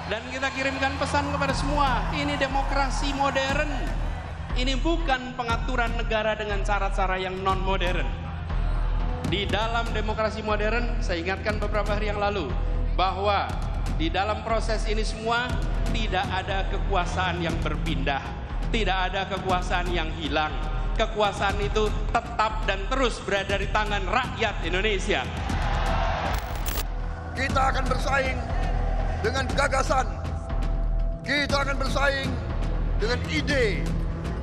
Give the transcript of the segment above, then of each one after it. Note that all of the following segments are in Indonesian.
Dan kita kirimkan pesan kepada semua, ini demokrasi modern. Ini bukan pengaturan negara dengan cara-cara yang non-modern. Di dalam demokrasi modern, saya ingatkan beberapa hari yang lalu, bahwa di dalam proses ini semua tidak ada kekuasaan yang berpindah, tidak ada kekuasaan yang hilang. Kekuasaan itu tetap dan terus berada di tangan rakyat Indonesia. Kita akan bersaing dengan gagasan, kita akan bersaing dengan ide,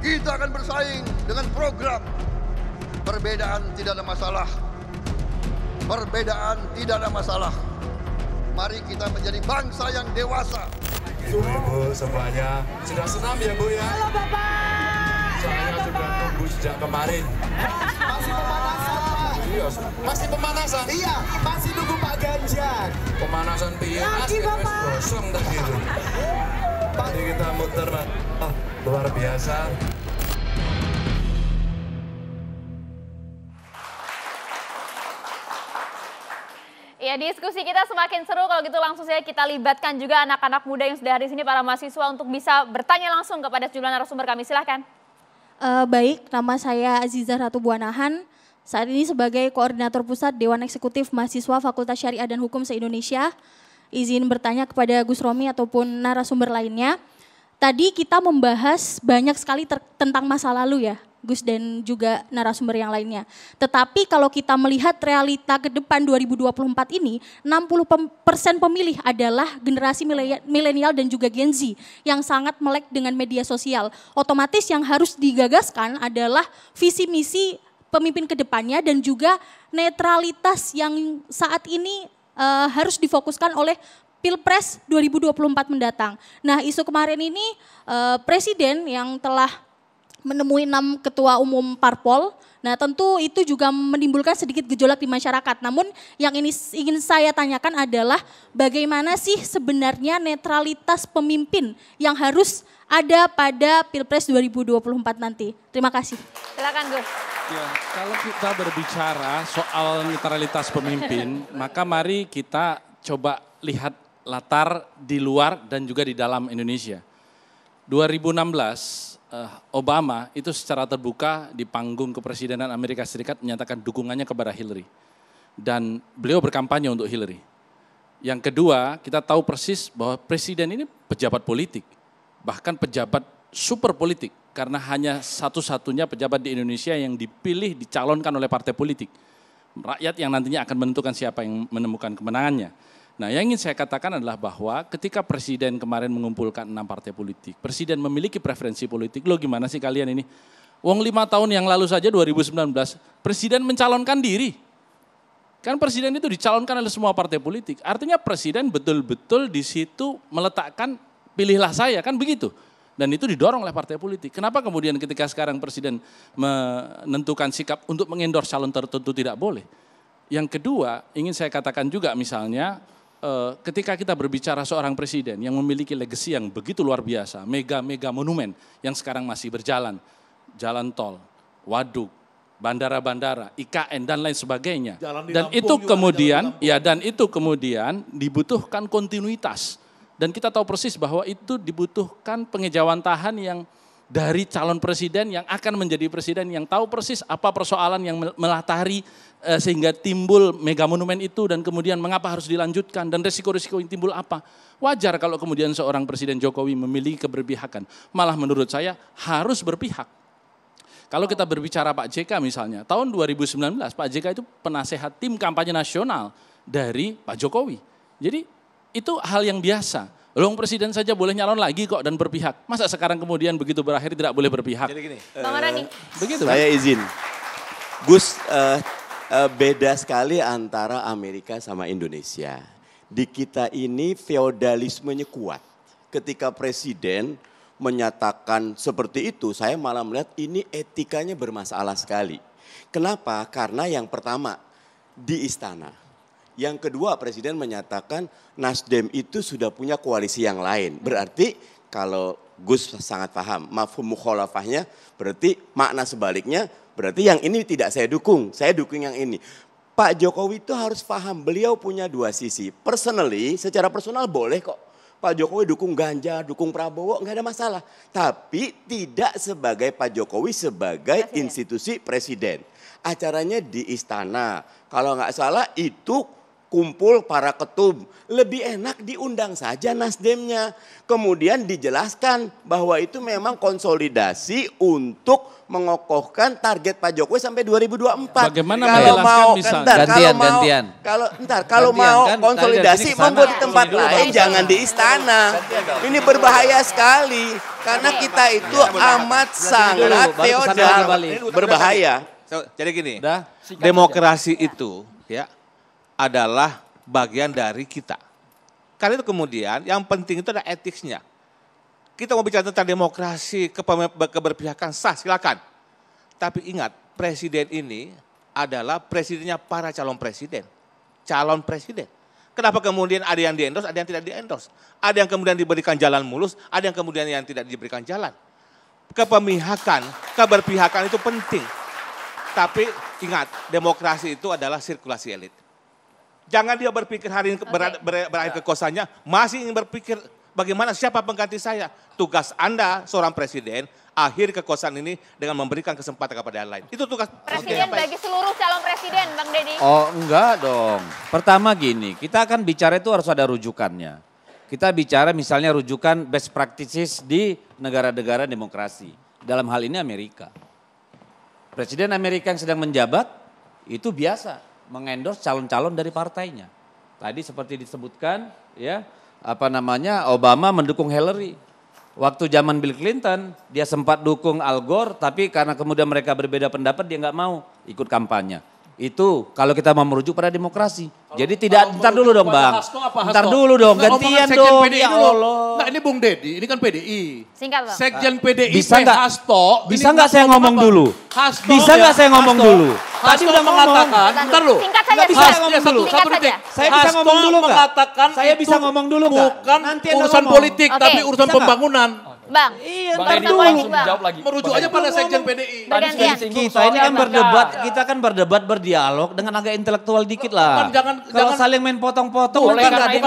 kita akan bersaing dengan program. Perbedaan tidak ada masalah. Perbedaan tidak ada masalah. Mari kita menjadi bangsa yang dewasa. Ibu-ibu semuanya sudah senam ya Bu ya? Halo Bapak. Saya sudah tunggu sejak kemarin. Masih pemanasan Pak. Iya, masih pemanasan? Iya, masih nunggu Pak Ganjar. Pemanasan piye? Lagi Bapak. Gosong tadi itu. Jadi kita muter, oh, luar biasa. Ya, diskusi kita semakin seru. Kalau gitu langsung saja kita libatkan juga anak-anak muda yang sudah hari sini, para mahasiswa, untuk bisa bertanya langsung kepada sejumlah narasumber kami. Silahkan. Baik, nama saya Aziza Ratu Buanahan. Saat ini sebagai Koordinator Pusat Dewan Eksekutif Mahasiswa Fakultas Syariah dan Hukum se-Indonesia. Izin bertanya kepada Gus Romi ataupun narasumber lainnya. Tadi kita membahas banyak sekali tentang masa lalu ya, Gus dan juga narasumber yang lainnya. Tetapi kalau kita melihat realita ke depan 2024 ini, 60% pemilih adalah generasi milenial dan juga Gen Z yang sangat melek dengan media sosial. Otomatis yang harus digagaskan adalah visi misi pemimpin ke depannya dan juga netralitas yang saat ini harus difokuskan oleh Pilpres 2024 mendatang. Nah, isu kemarin ini Presiden yang telah menemui 6 ketua umum parpol. Nah, tentu itu juga menimbulkan sedikit gejolak di masyarakat. Namun yang ini ingin saya tanyakan adalah bagaimana sih sebenarnya netralitas pemimpin yang harus ada pada Pilpres 2024 nanti. Terima kasih. Silakan Gus. Ya, kalau kita berbicara soal netralitas pemimpin, maka mari kita coba lihat latar di luar dan juga di dalam Indonesia. 2016 Obama itu secara terbuka di panggung kepresidenan Amerika Serikat menyatakan dukungannya kepada Hillary. Dan beliau berkampanye untuk Hillary. Yang kedua, kita tahu persis bahwa presiden ini pejabat politik. Bahkan pejabat super politik. Karena hanya satu-satunya pejabat di Indonesia yang dipilih, dicalonkan oleh partai politik. Rakyat yang nantinya akan menentukan siapa yang menemukan kemenangannya. Nah, yang ingin saya katakan adalah bahwa ketika Presiden kemarin mengumpulkan 6 partai politik, Presiden memiliki preferensi politik. Loh, gimana sih kalian ini? Wong 5 tahun yang lalu saja 2019, Presiden mencalonkan diri. Kan Presiden itu dicalonkan oleh semua partai politik. Artinya Presiden betul-betul di situ meletakkan pilihlah saya, kan begitu. Dan itu didorong oleh partai politik. Kenapa kemudian ketika sekarang Presiden menentukan sikap untuk mengendorse calon tertentu tidak boleh? Yang kedua, ingin saya katakan juga misalnya, ketika kita berbicara seorang presiden yang memiliki legacy yang begitu luar biasa, mega monumen yang sekarang masih berjalan, jalan tol, waduk, bandara-bandara, IKN dan lain sebagainya. Dan itu kemudian dibutuhkan kontinuitas. Dan kita tahu persis bahwa itu dibutuhkan pengejauhan tahan yang dari calon presiden yang akan menjadi presiden yang tahu persis apa persoalan yang melatari sehingga timbul mega monumen itu dan kemudian mengapa harus dilanjutkan dan resiko-resiko yang timbul apa. Wajar kalau kemudian seorang Presiden Jokowi memiliki keberpihakan. Malah menurut saya harus berpihak. Kalau kita berbicara Pak JK misalnya, tahun 2019 Pak JK itu penasehat tim kampanye nasional dari Pak Jokowi. Jadi itu hal yang biasa. Loh, presiden saja boleh nyalon lagi kok dan berpihak. Masa sekarang kemudian begitu berakhir tidak boleh berpihak? Jadi gini, Bang Rani. Begitu saya kan? izin. Gus, beda sekali antara Amerika sama Indonesia. Di kita ini feodalismenya kuat. Ketika presiden menyatakan seperti itu, saya malah melihat ini etikanya bermasalah sekali. Kenapa? Karena yang pertama, di istana. Yang kedua, presiden menyatakan Nasdem itu sudah punya koalisi yang lain. Berarti kalau Gus sangat paham, mafhum mukhalafahnya berarti makna sebaliknya, berarti yang ini tidak saya dukung yang ini. Pak Jokowi itu harus paham, beliau punya dua sisi. Personally, secara personal boleh kok Pak Jokowi dukung Ganjar, dukung Prabowo, nggak ada masalah. Tapi tidak sebagai Pak Jokowi sebagai institusi presiden. Acaranya di istana. Kalau nggak salah itu kumpul para ketum. Lebih enak diundang saja Nasdemnya. Kemudian dijelaskan bahwa itu memang konsolidasi untuk mengokohkan target Pak Jokowi sampai 2024. Bagaimana kalau mau misalnya? Gantian. Kalau mau kan, konsolidasi monggo di tempat lain, jangan di istana. Ini berbahaya sekali karena kita itu amat sangat feodal, berbahaya. Jadi gini, demokrasi itu ya adalah bagian dari kita. Karena itu kemudian yang penting itu adalah etiknya. Kita mau bicara tentang demokrasi, keberpihakan sah, silakan. Tapi ingat, presiden ini adalah presidennya para calon presiden. Calon presiden. Kenapa kemudian ada yang di-endorse, ada yang tidak di-endorse. Ada yang kemudian diberikan jalan mulus, ada yang kemudian yang tidak diberikan jalan. Kepemihakan, keberpihakan itu penting. Tapi ingat, demokrasi itu adalah sirkulasi elit. Jangan dia berpikir hari ini berakhir kekuasaannya, masih ingin berpikir bagaimana siapa pengganti saya. Tugas Anda seorang presiden, akhir kekuasaan ini dengan memberikan kesempatan kepada yang lain. Itu tugas Presiden bagi seluruh calon presiden, Bang Deddy. Oh enggak dong. Pertama gini, kita akan bicara itu harus ada rujukannya. Kita bicara misalnya rujukan best practices di negara-negara demokrasi. Dalam hal ini Amerika. Presiden Amerika yang sedang menjabat itu biasa mengendorse calon-calon dari partainya. Tadi seperti disebutkan ya, Obama mendukung Hillary. Waktu zaman Bill Clinton dia sempat dukung Al Gore, tapi karena kemudian mereka berbeda pendapat dia nggak mau ikut kampanye. Itu kalau kita mau merujuk pada demokrasi. Jadi tidak, ntar dulu dong Bang. Ntar dulu dong, gantian dong. Ya Allah. Nah ini Bung Deddy, ini kan PDI. Singkat Bang. Sekjen PDI bisa nggak? Hasto. Bisa nggak saya ngomong dulu? Bisa nggak saya ngomong dulu? Tadi udah mengatakan, bentar lu. Singkat saja. Nggak bisa saya ngomong dulu. Singkat saja. Saya bisa ngomong dulu nggak? Mengatakan saya bisa ngomong dulu nggak? Bukan urusan politik, tapi urusan pembangunan. Bang, iya, Bang Deddy langsung jawab lagi. Merujuk aja pada sekjen PDI. Kita ini kan berdebat, kita kan berdebat berdialog dengan agak intelektual dikit lah. Kalau saling main potong-potong, boleh nanti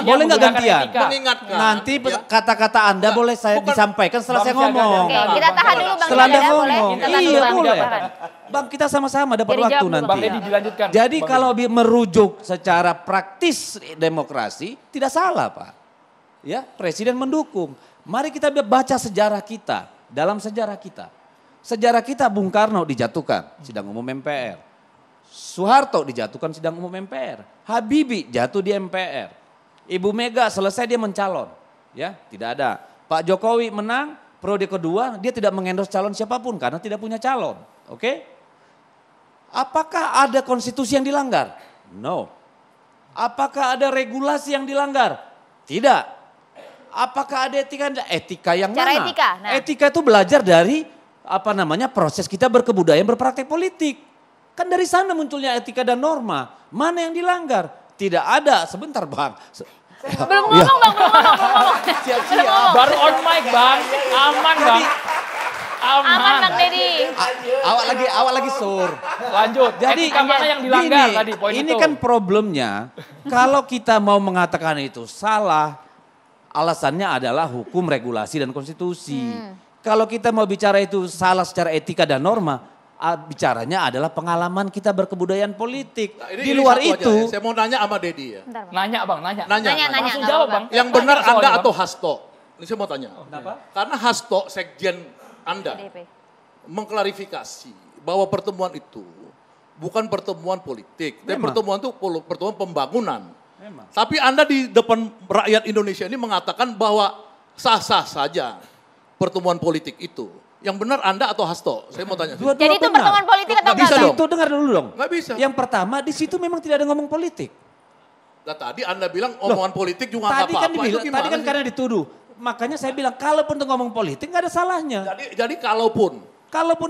boleh nggak gantian? Mengingatkan. Nanti kata-kata Anda boleh saya disampaikan setelah saya ngomong. Oke, kita tahan dulu Bang. Setelah Anda ngomong, Iya boleh. Bang, kita sama-sama dapat waktu nanti. Jadi kalau merujuk secara praktis demokrasi tidak salah Pak. Ya, presiden mendukung. Mari kita baca sejarah kita. Dalam sejarah kita. Sejarah kita Bung Karno dijatuhkan sidang umum MPR. Soeharto dijatuhkan sidang umum MPR. Habibie jatuh di MPR. Ibu Mega selesai dia mencalon. Ya, tidak ada. Pak Jokowi menang, periode kedua dia tidak mengendorse calon siapapun karena tidak punya calon. Oke? Apakah ada konstitusi yang dilanggar? No. Apakah ada regulasi yang dilanggar? Tidak. Apakah ada etika yang Cara mana? etika. Nah. Etika itu belajar dari proses kita berkebudayaan berpraktek politik. Kan dari sana munculnya etika dan norma. Mana yang dilanggar? Tidak ada. Sebentar Bang. Belum ngomong Bang, belum ngomong. Siap-siap. Baru on mic Bang. Aman Bang. Aman Bang Deddy. Awak lagi sur. Lanjut. Jadi etika mana yang dilanggar tadi poin ini itu. kan problemnya. Kalau kita mau mengatakan itu salah. Alasannya adalah hukum, regulasi, dan konstitusi. Kalau kita mau bicara itu salah secara etika dan norma, bicaranya adalah pengalaman kita berkebudayaan politik. Nah, di luar itu. Saya mau nanya sama Deddy ya. Nanya Bang, nanya. Langsung jawab Bang. Yang benar Anda atau Hasto? Ini saya mau tanya. Kenapa? Karena Hasto, sekjen Anda, mengklarifikasi bahwa pertemuan itu bukan pertemuan politik. Tapi pertemuan itu pertemuan pembangunan. Memang. Tapi Anda di depan rakyat Indonesia ini mengatakan bahwa sah-sah saja pertemuan politik itu. Yang benar Anda atau Hasto? Saya mau tanya. Jadi itu pertemuan politik atau nggak bisa dong? Itu dengar dulu dong. Nggak bisa. Yang pertama di situ memang tidak ada ngomong politik. Nah, tadi Anda bilang omongan politik juga nggak apa-apa. Tadi kan karena dituduh. Makanya saya bilang kalaupun itu ngomong politik nggak ada salahnya. Jadi kalaupun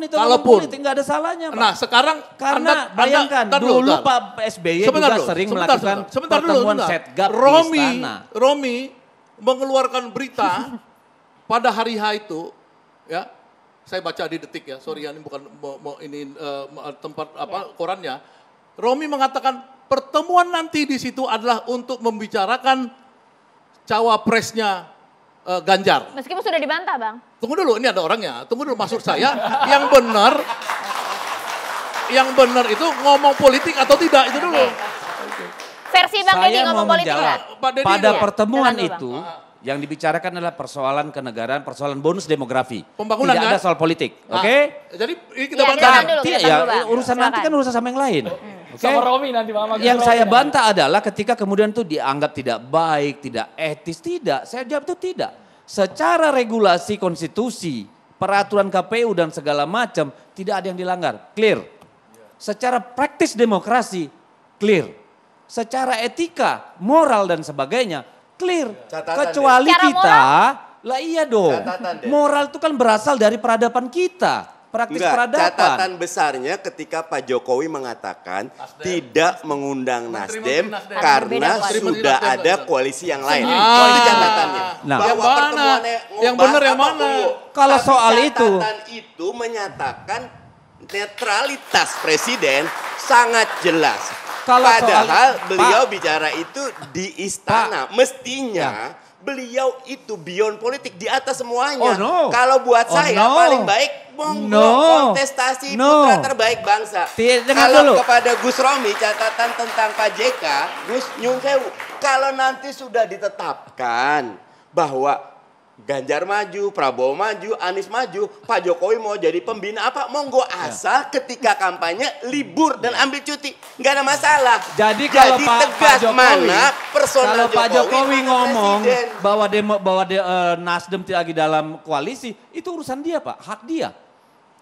itu ngomong politik nggak ada salahnya Pak. Nah sekarang karena bayangkan dulu Pak SBY juga sering melakukan pertemuan setgap di istana. Romi mengeluarkan berita pada hari H itu, ya saya baca di Detik ya, sorry ini bukan tempat korannya. Romi mengatakan pertemuan nanti di situ adalah untuk membicarakan cawapresnya Ganjar. Meskipun sudah dibantah, Bang. Tunggu dulu, ini ada orangnya. Tunggu dulu, maksud saya yang benar itu ngomong politik atau tidak, itu dulu. Versi Bang Deddy ngomong politik nggak? Pada pertemuan itu, yang dibicarakan adalah persoalan kenegaraan, persoalan bonus demografi. Pembangunan, tidak ada soal politik, oke? Jadi ini kita Iya, bantah. Tidak ya, urusan nanti kan urusan sama yang lain. Oke? Sama Romi nanti Bang. Yang saya bantah adalah ketika kemudian itu dianggap tidak baik, tidak etis, tidak. Saya jawab itu tidak. Secara regulasi konstitusi, peraturan KPU dan segala macam tidak ada yang dilanggar, clear. Secara praktis demokrasi, clear. Secara etika, moral dan sebagainya, clear. Kecuali kita, lah iya dong. Moral itu kan berasal dari peradaban kita. Praktis peradaban. Catatan besarnya ketika Pak Jokowi mengatakan tidak mengundang Nasdem karena sudah ada koalisi yang lain. Itu catatannya. Nah, Bahwa pertemuannya yang benar yang mana? Kalau soal itu, catatan itu menyatakan netralitas presiden sangat jelas. Padahal beliau bicara itu di istana. Mestinya beliau itu beyond politik, di atas semuanya. Kalau buat saya paling baik kontestasi putra terbaik bangsa. Kalau kepada Gus Romi catatan tentang Pak JK, Gus Nyun Sewu, kalau nanti sudah ditetapkan bahwa Ganjar maju, Prabowo maju, Anies maju, Pak Jokowi mau jadi pembina apa, monggo asal ketika kampanye libur dan ambil cuti, nggak ada masalah. Jadi kalau tegas mana personal kalau Pak Jokowi ngomong presiden. bahwa Nasdem tidak lagi dalam koalisi, itu urusan dia Pak, hak dia.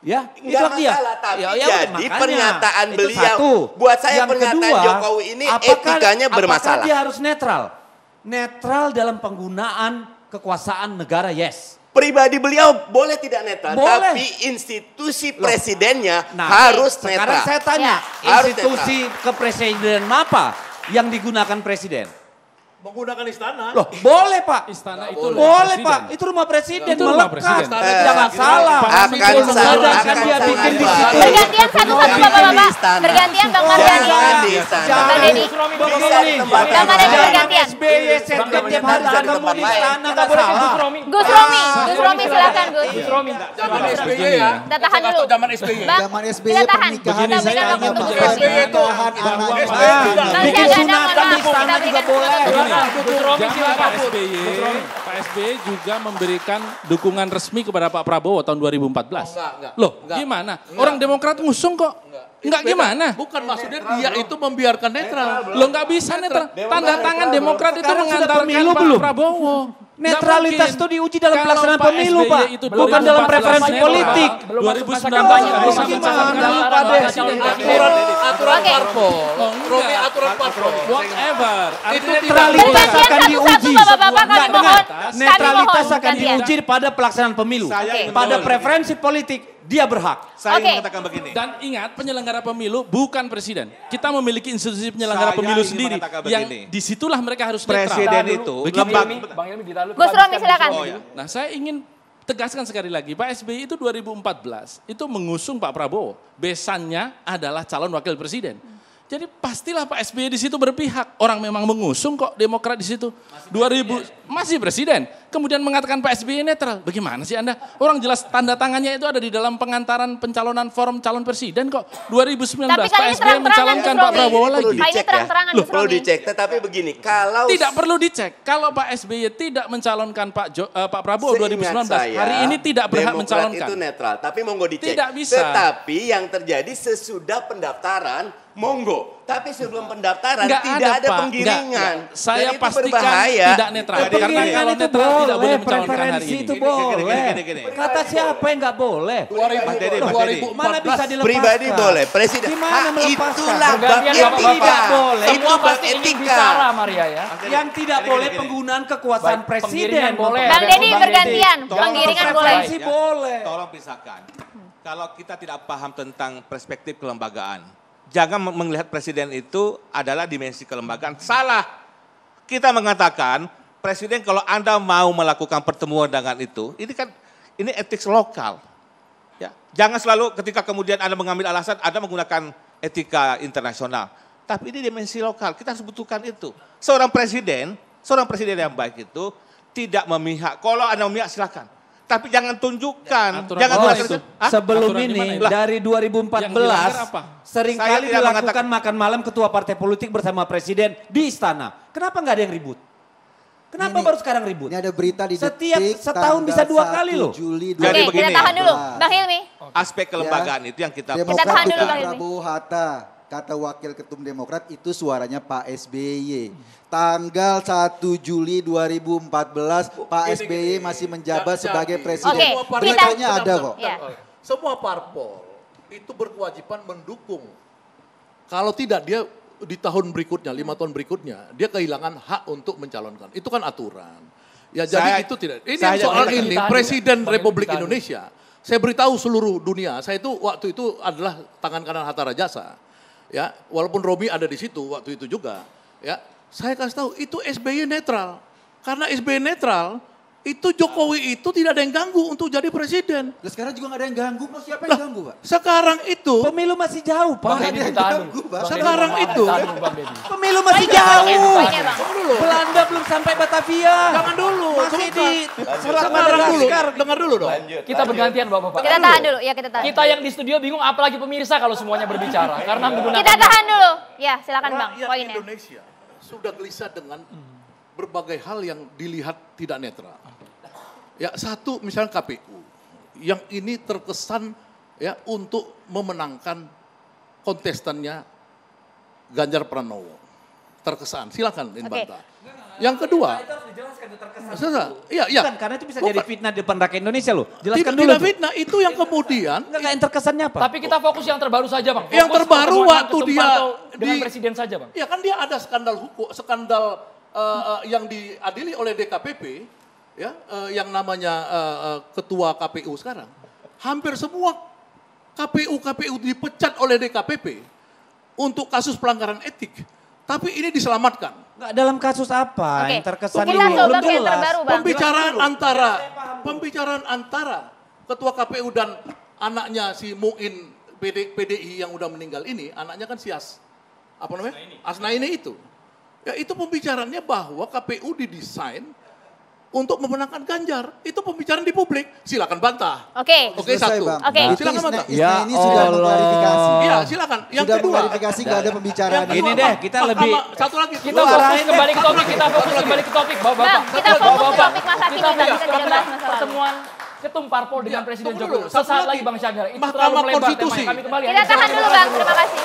Ya, itu nggak hak dia. masalah, tapi jadi makanya, pernyataan beliau, buat saya yang pernyataan kedua, Jokowi ini etikanya bermasalah. Apakah dia harus netral? Netral dalam penggunaan kekuasaan negara, yes. Pribadi beliau boleh tidak netral, boleh. Tapi institusi presidennya harus netral. Sekarang saya tanya, institusi kepresidenan apa yang digunakan presiden? Menggunakan istana. Loh, boleh Pak. Istana itu boleh Pak, itu rumah presiden, melekat. Jangan salah. Akan dia bikin di situ. Bergantian satu-satu Bapak-bapak. Bergantian Bang Mardhani. Bang Deddy. Bang Mardhani bergantian. SBY setgen tiap hari ketemu di istana, nggak salah. Gus Romi silakan Gus. Gus Romi. Zaman SBY ya. Kita tahan dulu. Zaman SBY. Bang, Zaman SBY kita tahan. pernikahan Kita berikan waktu untuk Gus Romi. SBY itu Bikin sunatan di istana juga boleh. Gus Romi silakan. Pak SBY juga memberikan dukungan resmi kepada Pak Prabowo tahun 2014. Loh, gimana? Orang Demokrat ngusung kok. Enggak gimana? Bukan, maksudnya dia itu membiarkan netral. Lo nggak bisa netral. Tanda tangan Demokrat itu mengantarkan Pak Prabowo. Netralitas itu diuji dalam pelaksanaan pemilu Pak, bukan dalam preferensi politik. 2019 aturan parpol. Romi aturan parpol. Whatever. Itu netralitas akan diuji. Bapak-bapak, Netralitas akan diuji pada pelaksanaan pemilu. Pada preferensi politik dia berhak. Saya ingin mengatakan begini. Dan ingat, penyelenggara pemilu bukan presiden. Kita memiliki institusi penyelenggara pemilu sendiri. Yang disitulah mereka harus netral. Presiden itu Bang Ilmi ditahan dulu. Gus Romi silakan. Nah, saya ingin tegaskan sekali lagi, Pak SBY itu 2014 itu mengusung Pak Prabowo. Besannya adalah calon wakil presiden. Jadi pastilah Pak SBY di situ berpihak. Orang memang mengusung kok Demokrat di situ. 2000 masih presiden. Kemudian mengatakan Pak SBY netral. Bagaimana sih Anda? Orang jelas tanda tangannya itu ada di dalam pengantaran pencalonan form calon presiden kok. 2019 Pak SBY mencalonkan Pak Prabowo lagi. Loh, perlu dicek, tetapi begini, kalau tidak perlu dicek. Kalau Pak SBY tidak mencalonkan Pak Prabowo 2019, hari ini tidak berhak mencalonkan. Itu netral, tapi monggo dicek. Tidak bisa. Tetapi yang terjadi sesudah pendaftaran, monggo. Tapi sebelum pendaftaran tidak ada Pak. Penggiringan. Saya itu pastikan berbahaya. tidak netral. Karena kalau netral tidak boleh mencalonkan hari ini. Itu boleh. Kata siapa yang nggak boleh? 2004. Mana bisa dilepaskan? Pribadi boleh, presiden. Gimana melepaskan? Itulah bab etika. Boleh. Itu bab etika. Maria ya. Yang tidak boleh penggunaan kekuasaan presiden. Boleh. Bang Deddy bergantian. Penggiringan boleh. Boleh. Tolong pisahkan. Kalau kita tidak paham tentang perspektif kelembagaan, jangan melihat presiden itu adalah dimensi kelembagaan. Salah. Kita mengatakan presiden kalau Anda mau melakukan pertemuan dengan itu, ini etik lokal. Ya, jangan selalu ketika kemudian Anda mengambil alasan Anda menggunakan etika internasional. Tapi ini dimensi lokal, kita harus butuhkan itu. Seorang presiden Seorang presiden yang baik itu tidak memihak. Kalau Anda memihak silakan. Tapi jangan tunjukkan. Jangan tunjukkan. Sebelum ini dari 2014 seringkali dilakukan makan malam ketua partai politik bersama presiden di istana. Kenapa nggak ada yang ribut? Kenapa baru sekarang ribut? Ini ada berita di setiap Detik, setahun bisa 2 kali loh. Juli Jadi Oke, kita tahan dulu, Bang Hilmi. Aspek kelembagaan itu yang kita tahan dulu, Bang Hilmi. Prabowo Hatta, kata Wakil Ketum Demokrat itu suaranya Pak SBY. Tanggal 1 Juli 2014 Pak SBY masih menjabat sebagai presiden. Beritanya ada kok. Semua parpol itu berkewajiban mendukung. Kalau tidak dia di tahun berikutnya, 5 tahun berikutnya, dia kehilangan hak untuk mencalonkan. Itu kan aturan. Ya jadi itu tidak. Ini soal ini Presiden Republik Indonesia. Saya beritahu seluruh dunia, saya itu waktu itu adalah tangan kanan Hatta Rajasa. Ya, walaupun Romi ada di situ waktu itu juga. Ya, saya kasih tahu itu SBY netral. Karena SBY netral, itu Jokowi itu tidak ada yang ganggu untuk jadi presiden. Nah, sekarang juga nggak ada yang ganggu, Pak. Siapa yang ganggu, Pak? Sekarang itu pemilu masih jauh, Pak. Sekarang itu pemilu masih jauh. Belanda belum sampai Batavia. Jangan dulu. Masih di Selat Madagaskar. Madagaskar. Dengar dulu dong. Kita bergantian Bapak-Bapak. Kita tahan dulu, ya kita tahan. Kita yang di studio bingung apalagi pemirsa kalau semuanya berbicara. Karena menggunakan... Kita tahan dulu. Ya silakan Bang, Rakyat poinnya. Indonesia sudah gelisah dengan berbagai hal yang dilihat tidak netral. Ya satu misalnya KPU yang ini terkesan ya untuk memenangkan kontestannya Ganjar Pranowo. Terkesan, silakan bantah. Yang kedua, Bukan, karena itu bisa jadi fitnah di depan rakyat Indonesia loh. Jelaskan dulu. Tidak fitnah, itu yang kemudian. Enggak yang terkesannya apa? Tapi kita fokus yang terbaru saja Bang. Yang terbaru waktu dia dengan presiden saja Bang. Ya kan dia ada skandal hukum, skandal yang diadili oleh DKPP, ya, yang namanya ketua KPU sekarang. Hampir semua KPU dipecat oleh DKPP untuk kasus pelanggaran etik. Tapi ini diselamatkan. Enggak dalam kasus apa yang terkesan ini Kita belum jelas. terbaru, Bang. Pembicaraan antara ketua KPU dan anaknya si Muin PDI yang udah meninggal ini, anaknya kan Sias. Apa namanya? Asnaini itu. Ya itu pembicaraannya bahwa KPU didesain untuk memenangkan Ganjar. Itu pembicaraan di publik. Silakan bantah. Oke. Oke, satu. Oke. Silakan bantah. Ya ini sudah mengklarifikasi. Iya, silakan. Yang sudah kedua. mengklarifikasi nggak ada pembicaraan. Ini deh, kita lebih. Satu lagi. Kita fokus kembali ke topik. Kita fokus kembali ke topik. Bapak-bapak. Kita fokus ke topik Mas Hakim Kita Bang. Kita fokus tidak bahas masalah. pertemuan ketum parpol dengan Presiden tunggu Jokowi. dulu. Satu Sesaat lagi. lagi Bang Syahgar. Itu Mahkamah terlalu melebar Konstitusi. temanya. Kami kembali. Kita tahan dulu Bang, terima kasih.